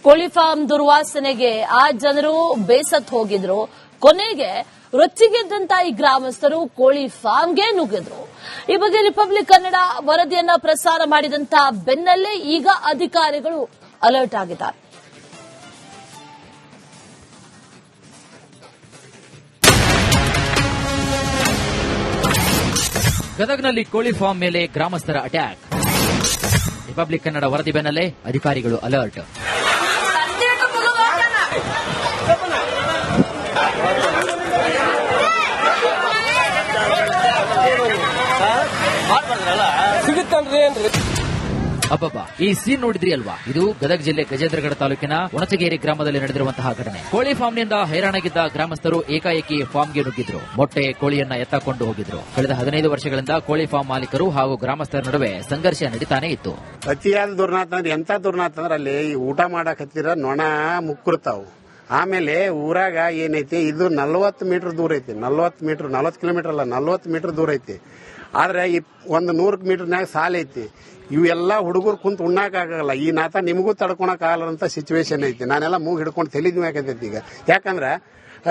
ಕೋಳಿ ಫಾರ್ಮ್ ದುರ್ವಾಸನೆಗೆ ಆ ಜನರು ಬೇಸತ್ತು ಹೋಗಿದ್ರು. ಕೊನೆಗೆ ರೊಚ್ಚಿಗೆದ್ದಂತ ಈ ಗ್ರಾಮಸ್ಥರು ಕೋಳಿ ಫಾರ್ಮ್ಗೆ ನುಗ್ಗಿದ್ರು. ಈ ಬಗ್ಗೆ ರಿಪಬ್ಲಿಕ್ ಕನ್ನಡ ವರದಿಯನ್ನ ಪ್ರಸಾರ ಮಾಡಿದಂತ ಬೆನ್ನಲ್ಲೇ ಈಗ ಅಧಿಕಾರಿಗಳು ಅಲರ್ಟ್ ಆಗಿದ್ದಾರೆ. ಗದಗ್ನಲ್ಲಿ ಕೋಳಿ ಫಾರ್ಮ್ ಮೇಲೆ ಗ್ರಾಮಸ್ಥರ ಅಟ್ಯಾಕ್. ರಿಪಬ್ಲಿಕ್ ಕನ್ನಡ ವರದಿ ಬೆನ್ನಲ್ಲೇ ಅಧಿಕಾರಿಗಳು ಅಲರ್ಟ್. ಅಬ್ಬಬ್ಬಾ, ಈ ಸೀನ್ ನೋಡಿದ್ರಿ ಅಲ್ವಾ? ಇದು ಗದಗ ಜಿಲ್ಲೆ ಗಜೇಂದ್ರಗಡ ತಾಲೂಕಿನ ಒಣಚಗೇರಿ ಗ್ರಾಮದಲ್ಲಿ ನಡೆದಿರುವಂತಹ ಘಟನೆ. ಕೋಳಿ ಫಾರ್ಮ್ನಿಂದ ಹೈರಾಣಾಗಿದ್ದ ಗ್ರಾಮಸ್ಥರು ಏಕಾಏಕಿ ಫಾರ್ಮ್ಗೆ ನುಗ್ಗಿದ್ರು. ಮೊಟ್ಟೆ ಕೋಳಿಯನ್ನ ಎತ್ತಕೊಂಡು ಹೋಗಿದ್ರು. ಕಳೆದ 15 ವರ್ಷಗಳಿಂದ ಕೋಳಿ ಫಾರ್ಮ್ ಮಾಲೀಕರು ಹಾಗೂ ಗ್ರಾಮಸ್ಥರ ನಡುವೆ ಸಂಘರ್ಷ ನಡೀತಾನೆ ಇತ್ತು. ಅತಿಯಾದ ದುರ್ನಾಥ ಅಂದ್ರೆ ಎಂತ ದುರ್ನಾಥ ಅಂದ್ರೆ ಅಲ್ಲಿ ಊಟ ಮಾಡಕ್ ಹತ್ತಿರ ನೊಣ ಮುಕ್ಕುರ್ತಾವು. ಆಮೇಲೆ ಊರಾಗ ಏನೈತಿ, ಇದು 40 ಮೀಟರ್ ದೂರ ಐತಿ. 40 ಕಿಲೋಮೀಟರ್ ಅಲ್ಲ, 40 ಮೀಟರ್ ದೂರ ಐತಿ. ಆದ್ರೆ ಒಂದು 100 ಮೀಟರ್ನಾಗ ಸಾಲ ಐತಿ. ಇವೆಲ್ಲ ಹುಡುಗರು ಕುಂತ ಉಣ್ಣಾಕಾಗಲ್ಲ. ಈ ನಾತ ನಿಮಗೂ ತಡ್ಕೊಳಕ್ ಆಗಲ್ಲಂತ ಸಿಚುವೇಶನ್ ಐತಿ. ನಾನೆಲ್ಲ ಮೂಗ್ ಹಿಡ್ಕೊಂಡು ತಲೆದ್ಮೇಕೈತಿ ಈಗ. ಯಾಕಂದ್ರ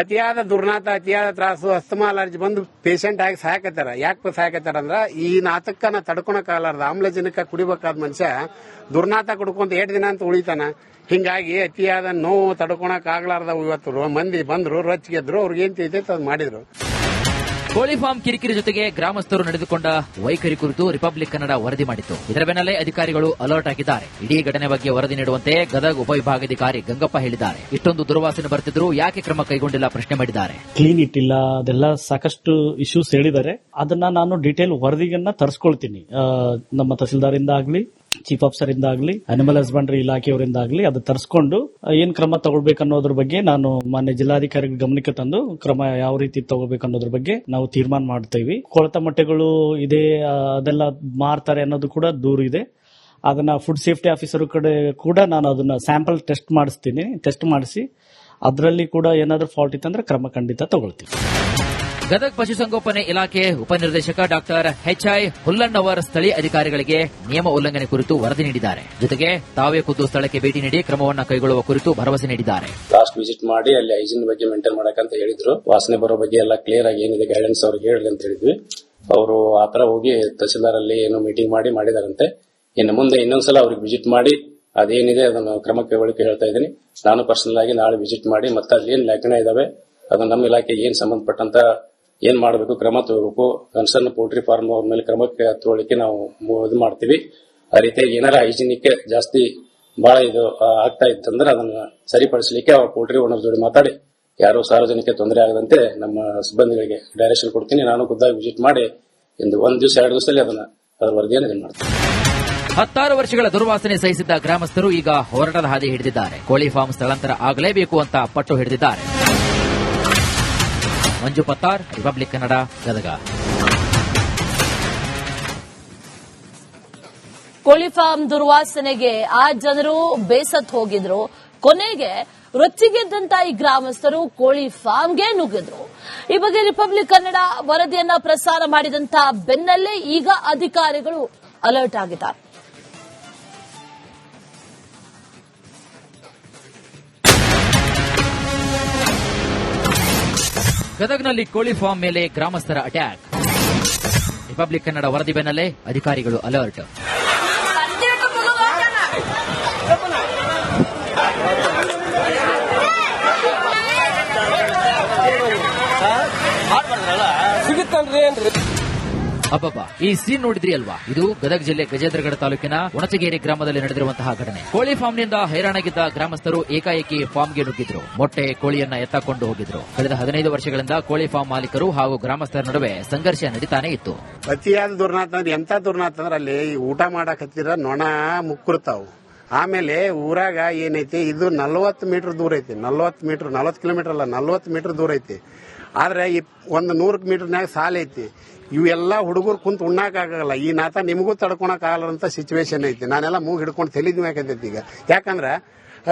ಅತಿಯಾದ ದುರ್ನಾತ, ಅತಿಯಾದ ತ್ರಾಸು, ಅಸ್ತಮಾ ಅಲರ್ಜಿ ಬಂದು ಪೇಷಂಟ್ ಆಗಿ ಸಾಕತ್ತಾರ. ಯಾಕೆ ಸಾಕತ್ತಾರ ಅಂದ್ರ ಈ ನಾತಕ್ಕ ನಾ ತಡ್ಕೊಳಕ್ ಆಗಲಾರ್ದ ಆಮ್ಲಜನಕ ಕುಡಿಬೇಕಾದ ಮನುಷ್ಯ ದುರ್ನಾತ ಕುಡ್ಕೊಂತ 8 ದಿನ ಅಂತ ಉಳಿತಾನ. ಹಿಂಗಾಗಿ ಅತಿಯಾದ ನೋವು ತಡ್ಕೊಳಕ್ ಆಗ್ಲಾರ್ದ ಇವತ್ತು ಮಂದಿ ಬಂದ್ರು, ರೊಚ್ಚಿಗೆದ್ರು, ಅವ್ರಿಗೆ ಏನ್ ತಿಳಿತೈತೆ ಅದ್ ಮಾಡಿದ್ರು. ಕೋಳಿ ಫಾರ್ಮ್ ಕಿರಿಕಿರಿ ಜೊತೆಗೆ ಗ್ರಾಮಸ್ಥರು ನಡೆದುಕೊಂಡ ವೈಖರಿ ಕುರಿತು ರಿಪಬ್ಲಿಕ್ ಕನ್ನಡ ವರದಿ ಮಾಡಿತ್ತು. ಇದರ ಬೆನ್ನಲ್ಲೇ ಅಧಿಕಾರಿಗಳು ಅಲರ್ಟ್ ಆಗಿದ್ದಾರೆ. ಇಡೀ ಘಟನೆ ಬಗ್ಗೆ ವರದಿ ನೀಡುವಂತೆ ಗದಗ ಉಪವಿಭಾಗಾಧಿಕಾರಿ ಗಂಗಪ್ಪ ಹೇಳಿದ್ದಾರೆ. ಇಷ್ಟೊಂದು ದುರ್ವಾಸನೆ ಬರ್ತಿದ್ರು, ಯಾಕೆ ಕ್ರಮ ಕೈಗೊಂಡಿಲ್ಲ ಪ್ರಶ್ನೆ ಮಾಡಿದ್ದಾರೆ. ಕ್ಲೀನ್ ಇಟ್ಟಿಲ್ಲ, ಅದೆಲ್ಲ ಸಾಕಷ್ಟು ಇಶ್ಯೂಸ್ ಹೇಳಿದ್ದಾರೆ. ಅದನ್ನ ನಾನು ಡೀಟೇಲ್ ವರದಿಯನ್ನ ತರಿಸ್ಕೊಳ್ತೀನಿ. ನಮ್ಮ ತಹಸೀಲ್ದಾರಿಂದ ಆಗ್ಲಿ, ಚೀಫ್ ಆಫೀಸರ್ ಇಂದ ಆಗ್ಲಿ, ಅನಿಮಲ್ ಹಸ್ಬೆಂಡ್ರಿ ಇಲಾಖೆಯವರಿಂದ ಆಗ್ಲಿ ಅದು ತರಿಸ್ಕೊಂಡು ಏನ್ ಕ್ರಮ ತಗೊಳ್ಬೇಕನ್ನೋದ್ರ ಬಗ್ಗೆ ನಾನು ಮಾನ್ಯ ಜಿಲ್ಲಾಧಿಕಾರಿ ಗಮನಕ್ಕೆ ತಂದು ಕ್ರಮ ಯಾವ ರೀತಿ ತಗೋಬೇಕನ್ನೋದ್ರ ಬಗ್ಗೆ ನಾವು ತೀರ್ಮಾನ ಮಾಡ್ತೇವೆ. ಕೊಳೆತ ಮೊಟ್ಟೆಗಳು ಇದೆ, ಅದೆಲ್ಲ ಮಾರ್ತಾರೆ ಅನ್ನೋದು ಕೂಡ ದೂರ ಇದೆ. ಅದನ್ನ ಫುಡ್ ಸೇಫ್ಟಿ ಆಫೀಸರ್ ಕಡೆ ಕೂಡ ನಾನು ಅದನ್ನ ಸ್ಯಾಂಪಲ್ ಟೆಸ್ಟ್ ಮಾಡಿಸ್ತೀನಿ. ಟೆಸ್ಟ್ ಮಾಡಿಸಿ ಅದರಲ್ಲಿ ಕೂಡ ಏನಾದ್ರೂ ಫಾಲ್ಟ್ ಇತ್ತಂದ್ರೆ ಕ್ರಮ ಖಂಡಿತ ತಗೊಳ್ತೀವಿ. ಗದಗ ಪಶುಸಂಗೋಪನೆ ಇಲಾಖೆ ಉಪನಿರ್ದೇಶಕ ಡಾಕ್ಟರ್ ಎಚ್ಐ ಹುಲ್ಲಣ್ಣವರ್ ಸ್ಥಳೀಯ ಅಧಿಕಾರಿಗಳಿಗೆ ನಿಯಮ ಉಲ್ಲಂಘನೆ ಕುರಿತು ವರದಿ ನೀಡಿದ್ದಾರೆ. ಜೊತೆಗೆ ತಾವೇ ಖುದ್ದು ಸ್ಥಳಕ್ಕೆ ಭೇಟಿ ನೀಡಿ ಕ್ರಮವನ್ನು ಕೈಗೊಳ್ಳುವ ಕುರಿತು ಭರವಸೆ ನೀಡಿದ್ದಾರೆ. ಲಾಸ್ಟ್ ವಿಸಿಟ್ ಮಾಡಿ ಅಲ್ಲಿ ಹೈಜೀನ್ ಬಗ್ಗೆ ಮೇಂಟೈನ್ ಮಾಡಕಂತ ಹೇಳಿದ್ರು. ವಾಸನೆ ಬರೋ ಬಗ್ಗೆ ಎಲ್ಲ ಕ್ಲಿಯರ್ ಆಗಿ ಏನಿದೆ ಗೈಡೆನ್ಸ್ ಅವ್ರಿಗೆ ಹೇಳಿ ಅಂತ ಹೇಳಿದ್ವಿ. ಅವರು ಆತರ ಹೋಗಿ ತಹಸೀಲ್ದಾರ್ ಅಲ್ಲಿ ಏನೋ ಮೀಟಿಂಗ್ ಮಾಡಿದಾರಂತೆ. ಇನ್ನು ಮುಂದೆ ಇನ್ನೊಂದ್ಸಲ ಅವ್ರಿಗೆ ವಿಸಿಟ್ ಮಾಡಿ ಅದೇನಿದೆ ಅದನ್ನು ಕ್ರಮ ಕೈಗೊಳ್ಳಕ್ಕೆ ಹೇಳ್ತಾ ಇದ್ದೀನಿ. ನಾನು ಪರ್ಸನಲ್ ಆಗಿ ನಾಳೆ ವಿಸಿಟ್ ಮಾಡಿ ಮತ್ತೆ ಅಲ್ಲಿ ಏನ್ ಲೇಖನ ಇದಾವೆ ಅದನ್ನ ನಮ್ಮ ಇಲಾಖೆಗೆ ಏನ್ ಸಂಬಂಧಪಟ್ಟಂತ ಏನ್ ಮಾಡಬೇಕು ಕ್ರಮ ತಗೋಬೇಕು, ಕನ್ಸರ್ನ್ ಪೋಲ್ಟ್ರಿ ಫಾರ್ಮ್ ಅವ್ರ ಮೇಲೆ ಕ್ರಮಕ್ಕೆ ತಗೊಳ್ಳಿಕ್ಕೆ ನಾವು ಇದು ಮಾಡ್ತೀವಿ. ಆ ರೀತಿಯಾಗಿ ಏನಾರ ಹೈಜಿನಿಕ್ ಜಾಸ್ತಿ ಬಹಳ ಇದು ಆಗ್ತಾ ಇತ್ತಂದ್ರೆ ಅದನ್ನ ಸರಿಪಡಿಸಲಿಕ್ಕೆ ಅವ್ರ ಪೋಲ್ಟ್ರಿ ಓನರ್ ಜೋಡಿ ಮಾತಾಡಿ ಯಾರು ಸಾರ್ವಜನಿಕ ತೊಂದರೆ ಆಗದಂತೆ ನಮ್ಮ ಸಿಬ್ಬಂದಿಗಳಿಗೆ ಡೈರೆಕ್ಷನ್ ಕೊಡ್ತೀನಿ. ನಾನು ಖುದ್ದಾಗಿ ವಿಸಿಟ್ ಮಾಡಿ 1 ದಿವಸ 2 ದಿವಸದಲ್ಲಿ ಅದರ ವರದಿಯನ್ನು ಇದು ಮಾಡ್ತೀನಿ. 16 ವರ್ಷಗಳ ದುರ್ವಾಸನೆ ಸಹಿಸಿದ್ದ ಗ್ರಾಮಸ್ಥರು ಈಗ ಹೋರಾಟದ ಹಾದಿ ಹಿಡಿದಿದ್ದಾರೆ. ಕೋಳಿ ಫಾರ್ಮ್ ಸ್ಥಳಾಂತರ ಆಗಲೇಬೇಕು ಅಂತ ಪಟ್ಟು ಹಿಡಿದಿದ್ದಾರೆ. ಮಂಜು ಪತ್ತಾರ್, ರಿಪಬ್ಲಿಕ್ ಕನ್ನಡ, ಗದಗ. ಕೋಳಿ ಫಾರ್ಮ್ ದುರ್ವಾಸನೆಗೆ ಆ ಜನರು ಬೇಸತ್ತು ಹೋಗಿದ್ರು. ಕೊನೆಗೆ ರೊಚ್ಚಿಗೆದ್ದಂತ ಈ ಗ್ರಾಮಸ್ಥರು ಕೋಳಿ ಫಾರ್ಮ್ಗೆ ನುಗ್ಗಿದ್ರು. ಈ ಬಗ್ಗೆ ರಿಪಬ್ಲಿಕ್ ಕನ್ನಡ ವರದಿಯನ್ನ ಪ್ರಸಾರ ಮಾಡಿದಂತ ಬೆನ್ನಲ್ಲೇ ಈಗ ಅಧಿಕಾರಿಗಳು ಅಲರ್ಟ್ ಆಗಿದ್ದಾರೆ. ಗದಗ್ನಲ್ಲಿ ಕೋಳಿ ಫಾರ್ಮ್ ಮೇಲೆ ಗ್ರಾಮಸ್ಥರ ಅಟ್ಯಾಕ್. ರಿಪಬ್ಲಿಕ್ ಕನ್ನಡ ವರದಿ ಬೆನ್ನಲ್ಲೇ ಅಧಿಕಾರಿಗಳು ಅಲರ್ಟ್. ಅಬ್ಬಬ್ಬಾ, ಈ ಸೀನ್ ನೋಡಿದ್ರಿ ಅಲ್ವಾ? ಇದು ಗದಗ ಜಿಲ್ಲೆ ಗಜೇಂದ್ರಗಡ ತಾಲೂಕಿನ ಒಣಚಗೇರಿ ಗ್ರಾಮದಲ್ಲಿ ನಡೆದಿರುವಂತಹ ಘಟನೆ. ಕೋಳಿ ಫಾರ್ಮ್ನಿಂದ ಹೈರಾಣಾಗಿದ್ದ ಗ್ರಾಮಸ್ಥರು ಏಕಾಏಕಿ ಫಾರ್ಮ್ಗೆ ನುಗ್ಗಿದ್ರು. ಮೊಟ್ಟೆ ಕೋಳಿಯನ್ನ ಎತ್ತಕೊಂಡು ಹೋಗಿದ್ರು. ಕಳೆದ 15 ವರ್ಷಗಳಿಂದ ಕೋಳಿ ಫಾರ್ಮ್ ಮಾಲೀಕರು ಹಾಗೂ ಗ್ರಾಮಸ್ಥರ ನಡುವೆ ಸಂಘರ್ಷ ನಡೀತಾನೆ ಇತ್ತು. ಅತಿಯಾದ ದುರ್ನಾಥ ಅಂದ್ರೆ ಎಂತ ದುರ್ನಾಥ ಅಂದ್ರೆ ಅಲ್ಲಿ ಊಟ ಮಾಡಕ್ ಹತ್ತಿರ ನೊಣ ಮುಕ್ಕುರ್ತಾವು. ಆಮೇಲೆ ಊರಾಗ ಏನೈತಿ, ಇದು 40 ಮೀಟರ್ ದೂರ ಐತಿ. 40 ಕಿಲೋಮೀಟರ್ ಅಲ್ಲ, 40 ಮೀಟರ್ ದೂರ ಐತಿ. ಆದ್ರೆ ಒಂದು 100 ಮೀಟರ್ನಾಗ ಸಾಲ ಐತಿ. ಇವೆಲ್ಲ ಹುಡುಗರು ಕುಂತ ಉಣ್ಣಾಕಾಗಲ್ಲ. ಈ ನಾತ ನಿಮಗೂ ತಡ್ಕೊಳಕ್ ಆಗಲ್ಲ ಸಿಚುವೇಶನ್ ಐತಿ. ನಾನೆಲ್ಲ ಮೂಗ್ ಹಿಡ್ಕೊಂಡು ತೆಲಿದ್ಬೇಕಾಗೈತಿ ಈಗ. ಯಾಕಂದ್ರ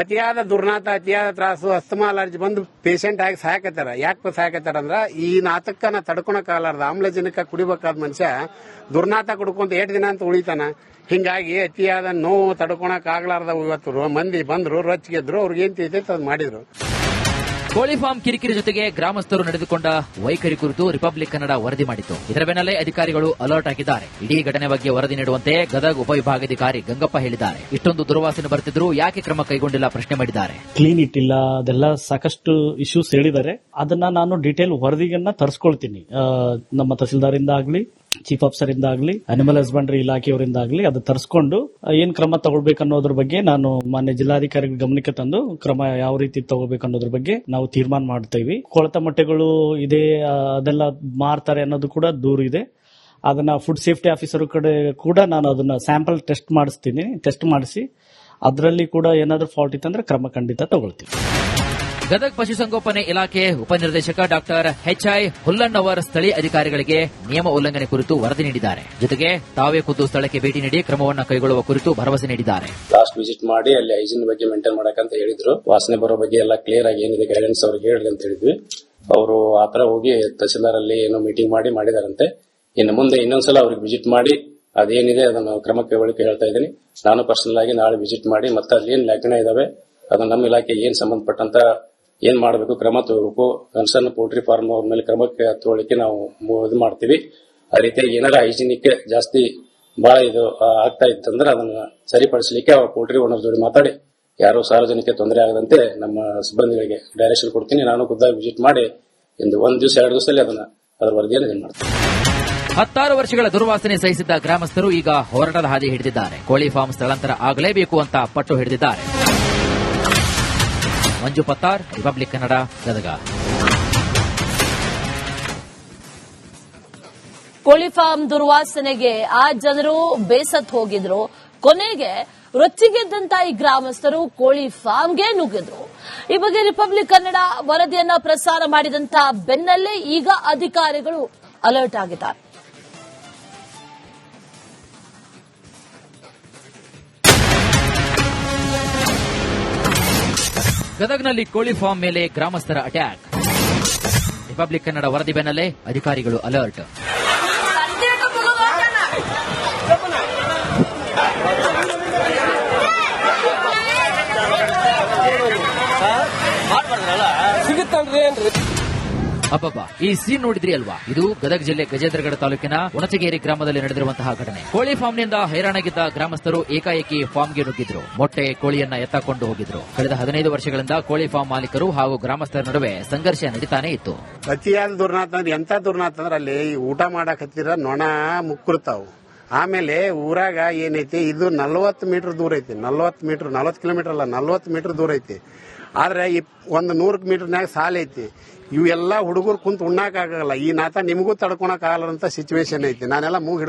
ಅತಿಯಾದ ದುರ್ನಾತ, ಅತಿಯಾದ ತ್ರಾಸು, ಅಸ್ತಮಾ ಅಲರ್ಜಿ ಬಂದು ಪೇಷಂಟ್ ಆಗಿ ಸಾಯಕತ್ತಾರ. ಯಾಕೆ ಸಾಯಕತ್ತಾರ ಅಂದ್ರ ಈ ನಾತಕ್ಕ ನಾ ತಡ್ಕೊಳಕ್ ಆಗಲಾರ್ದ ಆಮ್ಲಜನಕ ಕುಡಿಬೇಕಾದ ಮನುಷ್ಯ ದುರ್ನಾತ ಕುಡ್ಕೊಂತ 8 ದಿನ ಅಂತ ಉಳಿತಾನ. ಹಿಂಗಾಗಿ ಅತಿಯಾದ ನೋವು ತಡ್ಕೊಳಕ್ ಆಗ್ಲಾರ್ದ ಇವತ್ತು ಮಂದಿ ಬಂದ್ರು, ರೊಚ್ಚಿಗೆದ್ರು, ಅವ್ರಿಗೆ ಏನ್ ತಿಳಿತೈತೆ ಅದ್ ಮಾಡಿದ್ರು. ಕೋಳಿ ಫಾರ್ಮ್ ಕಿರಿಕಿರಿ ಜೊತೆಗೆ ಗ್ರಾಮಸ್ಥರು ನಡೆದುಕೊಂಡ ವೈಖರಿ ಕುರಿತು ರಿಪಬ್ಲಿಕ್ ಕನ್ನಡ ವರದಿ ಮಾಡಿತ್ತು. ಇದರ ಬೆನ್ನಲ್ಲೇ ಅಧಿಕಾರಿಗಳು ಅಲರ್ಟ್ ಆಗಿದ್ದಾರೆ. ಇಡೀ ಘಟನೆ ಬಗ್ಗೆ ವರದಿ ನೀಡುವಂತೆ ಗದಗ ಉಪವಿಭಾಗಾಧಿಕಾರಿ ಗಂಗಪ್ಪ ಹೇಳಿದ್ದಾರೆ. ಇಷ್ಟೊಂದು ದುರ್ವಾಸನೆ ಬರ್ತಿದ್ರು ಯಾಕೆ ಕ್ರಮ ಕೈಗೊಂಡಿಲ್ಲ ಪ್ರಶ್ನೆ ಮಾಡಿದ್ದಾರೆ. ಕ್ಲೀನ್ ಇಟ್ಟಿಲ್ಲ, ಅದೆಲ್ಲ ಸಾಕಷ್ಟು ಇಶ್ಯೂಸ್ ಹೇಳಿದ್ದಾರೆ. ಅದನ್ನ ನಾನು ಡೀಟೇಲ್ ವರದಿಯನ್ನ ತರಿಸ್ಕೊಳ್ತೀನಿ. ನಮ್ಮ ತಹಸೀಲ್ದಾರಿಂದ ಆಗ್ಲಿ, ಚೀಫ್ ಆಫೀಸರ್ ಇಂದ ಆಗ್ಲಿ, ಅನಿಮಲ್ ಹಸ್ಬೆಂಡ್ರಿ ಇಲಾಖೆಯವರಿಂದ ಆಗ್ಲಿ ಅದು ತರಿಸ್ಕೊಂಡು ಏನ್ ಕ್ರಮ ತಗೊಳ್ಬೇಕನ್ನೋದ್ರ ಬಗ್ಗೆ ನಾನು ಮಾನ್ಯ ಜಿಲ್ಲಾಧಿಕಾರಿಗಳ ಗಮನಕ್ಕೆ ತಂದು ಕ್ರಮ ಯಾವ ರೀತಿ ತಗೋಬೇಕನ್ನೋದ್ರ ಬಗ್ಗೆ ನಾವು ತೀರ್ಮಾನ ಮಾಡ್ತೇವೆ. ಕೊಳೆತ ಮೊಟ್ಟೆಗಳು ಇದೆ, ಅದೆಲ್ಲ ಮಾರ್ತಾರೆ ಅನ್ನೋದು ಕೂಡ ದೂರ ಇದೆ. ಅದನ್ನ ಫುಡ್ ಸೇಫ್ಟಿ ಆಫೀಸರ್ ಕಡೆ ಕೂಡ ನಾನು ಅದನ್ನ ಸ್ಯಾಂಪಲ್ ಟೆಸ್ಟ್ ಮಾಡಿಸ್ತೀನಿ. ಟೆಸ್ಟ್ ಮಾಡಿಸಿ ಅದರಲ್ಲಿ ಕೂಡ ಏನಾದ್ರೂ ಫಾಲ್ಟ್ ಇತ್ತಂದ್ರೆ ಕ್ರಮ ಖಂಡಿತ ತಗೊಳ್ತೀವಿ. ಗದಗ ಪಶುಸಂಗೋಪನೆ ಇಲಾಖೆ ಉಪನಿರ್ದೇಶಕ ಡಾಕ್ಟರ್ ಎಚ್ಐ ಹುಲ್ಲಣ್ಣವರ್ ಸ್ಥಳೀಯ ಅಧಿಕಾರಿಗಳಿಗೆ ನಿಯಮ ಉಲ್ಲಂಘನೆ ಕುರಿತು ವರದಿ ನೀಡಿದ್ದಾರೆ. ಜೊತೆಗೆ ತಾವೇ ಖುದ್ದು ಸ್ಥಳಕ್ಕೆ ಭೇಟಿ ನೀಡಿ ಕ್ರಮವನ್ನು ಕೈಗೊಳ್ಳುವ ಕುರಿತು ಭರವಸೆ ನೀಡಿದ್ದಾರೆ. ಲಾಸ್ಟ್ ವಿಸಿಟ್ ಮಾಡಿ ಅಲ್ಲಿ ಹೈಜೀನ್ ಬಗ್ಗೆ ಮೇಂಟೈನ್ ಮಾಡಕಂತ ಹೇಳಿದ್ರು. ವಾಸನೆ ಬರೋ ಬಗ್ಗೆ ಎಲ್ಲ ಕ್ಲಿಯರ್ ಆಗಿ ಏನಿದೆ ಗೈಡೆನ್ಸ್ ಅವ್ರಿಗೆ ಹೇಳಿ ಅಂತ ಹೇಳಿದ್ವಿ. ಅವರು ಆತರ ಹೋಗಿ ತಹಸೀಲ್ದಾರ್ ಅಲ್ಲಿ ಏನೋ ಮೀಟಿಂಗ್ ಮಾಡಿದಾರಂತೆ. ಇನ್ನು ಮುಂದೆ ಇನ್ನೊಂದ್ಸಲ ಅವ್ರಿಗೆ ವಿಸಿಟ್ ಮಾಡಿ ಅದೇನಿದೆ ಅದನ್ನು ಕ್ರಮ ಕೈಗೊಳ್ಳಕ್ಕೆ ಹೇಳ್ತಾ ಇದ್ದೀನಿ. ನಾನು ಪರ್ಸನಲ್ ಆಗಿ ನಾಳೆ ವಿಸಿಟ್ ಮಾಡಿ ಮತ್ತೆ ಅಲ್ಲಿ ಏನ್ ಲಗ್ನ ಇದಾವೆ ಅದನ್ನ ನಮ್ಮ ಇಲಾಖೆ ಏನ್ ಸಂಬಂಧಪಟ್ಟಂತ ಏನ್ ಮಾಡಬೇಕು ಕ್ರಮ ತಗೋಬೇಕು, ಕನ್ಸರ್ನ್ ಪೋಲ್ಟ್ರಿ ಫಾರ್ಮ್ ಅವ್ರ ಮೇಲೆ ಕ್ರಮಕ್ಕೆ ತಗೊಳ್ಳಿಕ್ಕೆ ನಾವು ಇದು ಮಾಡ್ತೀವಿ. ಆ ರೀತಿಯಾಗಿ ಏನಾರ ಹೈಜಿನಿಕ್ ಜಾಸ್ತಿ ಬಹಳ ಇದು ಆಗ್ತಾ ಇತ್ತಂದ್ರೆ ಅದನ್ನ ಸರಿಪಡಿಸಲಿಕ್ಕೆ ಪೋಲ್ಟ್ರಿ ಓನರ್ ಜೋಡಿ ಮಾತಾಡಿ ಯಾರು ಸಾರ್ವಜನಿಕ ತೊಂದರೆ ಆಗದಂತೆ ನಮ್ಮ ಸಿಬ್ಬಂದಿಗಳಿಗೆ ಡೈರೆಕ್ಷನ್ ಕೊಡ್ತೀನಿ. ನಾನು ಖುದ್ದಾಗಿ ವಿಸಿಟ್ ಮಾಡಿ 1 ದಿವಸ 2 ದಿವಸದಲ್ಲಿ ಅದರ ವರದಿಯನ್ನು ಏನ್ ಮಾಡ್ತೀನಿ. 16 ವರ್ಷಗಳ ದುರ್ವಾಸನೆ ಸಹಿಸಿದ್ದ ಗ್ರಾಮಸ್ಥರು ಈಗ ಹೋರಾಟದ ಹಾದಿ ಹಿಡಿದಿದ್ದಾರೆ. ಕೋಳಿ ಫಾರ್ಮ್ ಸ್ಥಳಾಂತರ ಆಗಲೇಬೇಕು ಅಂತ ಪಟ್ಟು ಹಿಡಿದಿದ್ದಾರೆ. ಮಂಜು ಪತ್ತಾರ್, ರಿಪಬ್ಲಿಕ್ ಕನ್ನಡ, ಗದಗ. ಕೋಳಿ ಫಾರ್ಮ್ ದುರ್ವಾಸನೆಗೆ ಆ ಜನರು ಬೇಸತ್ ಹೋಗಿದ್ರು. ಕೊನೆಗೆ ರೊಚ್ಚಿಗೆದ್ದಂತ ಈ ಗ್ರಾಮಸ್ಥರು ಕೋಳಿ ಫಾರ್ಮ್ಗೆ ನುಗ್ಗಿದ್ರು. ಈ ಬಗ್ಗೆ ರಿಪಬ್ಲಿಕ್ ಕನ್ನಡ ವರದಿಯನ್ನ ಪ್ರಸಾರ ಮಾಡಿದಂತ ಬೆನ್ನಲ್ಲೇ ಈಗ ಅಧಿಕಾರಿಗಳು ಅಲರ್ಟ್ ಆಗಿದ್ದಾರೆ. ಗದಗ್ನಲ್ಲಿ ಕೋಳಿ ಫಾರ್ಮ್ ಮೇಲೆ ಗ್ರಾಮಸ್ಥರ ಅಟ್ಯಾಕ್. ರಿಪಬ್ಲಿಕ್ ಕನ್ನಡ ವರದಿ ಬೆನ್ನಲ್ಲೇ ಅಧಿಕಾರಿಗಳು ಅಲರ್ಟ್. ಅಬ್ಬಬ್ಬ, ಈ ಸೀನ್ ನೋಡಿದ್ರಿ ಅಲ್ವಾ? ಇದು ಗದಗ ಜಿಲ್ಲೆ ಗಜೇಂದ್ರಗಡ ತಾಲೂಕಿನ ಒಣಚಗೇರಿ ಗ್ರಾಮದಲ್ಲಿ ನಡೆದಿರುವಂತಹ ಘಟನೆ. ಕೋಳಿ ಫಾರ್ಮ್ನಿಂದ ಹೈರಾಣಾಗಿದ್ದ ಗ್ರಾಮಸ್ಥರು ಏಕಾಏಕಿ ಫಾರ್ಮ್ಗೆ ನುಗ್ಗಿದ್ರು. ಮೊಟ್ಟೆ ಕೋಳಿಯನ್ನ ಎತ್ತಕೊಂಡು ಹೋಗಿದ್ರು. ಕಳೆದ 15 ವರ್ಷಗಳಿಂದ ಕೋಳಿ ಫಾರ್ಮ್ ಮಾಲೀಕರು ಹಾಗೂ ಗ್ರಾಮಸ್ಥರ ನಡುವೆ ಸಂಘರ್ಷ ನಡೀತಾನೆ ಇತ್ತು. ಅತಿಯಾದ ದುರ್ನಾತ ಅಂದ್ರೆ ಎಂತ ದುರ್ನಾತ ಅಂದ್ರೆ ಅಲ್ಲಿ ಊಟ ಮಾಡಕ್ ಹತ್ತಿರ ನೊಣ ಮುಕ್ಕುರ್ತಾವು. ಆಮೇಲೆ ಊರಾಗ ಏನೈತಿ, ಇದು 40 ಮೀಟರ್ ದೂರ ಐತಿ. 40 ಕಿಲೋಮೀಟರ್ ಅಲ್ಲ, 40 ಮೀಟರ್ ದೂರ ಐತಿ. ಆದ್ರೆ ಒಂದು 100 ಮೀಟರ್ನಾಗ ಸಾಲ ಐತಿ. ಇವೆಲ್ಲ ಹುಡುಗರು ಕುಂತ ಉಣ್ಣಾಕಾಗಲ್ಲ. ಈ ನಾತ ನಿಮಗೂ ತಡ್ಕೊಳಕ್ ಆಗಲ್ಲ ಸಿಚುವೇಶನ್ ಐತಿ. ನಾನೆಲ್ಲ ಮೂಗ್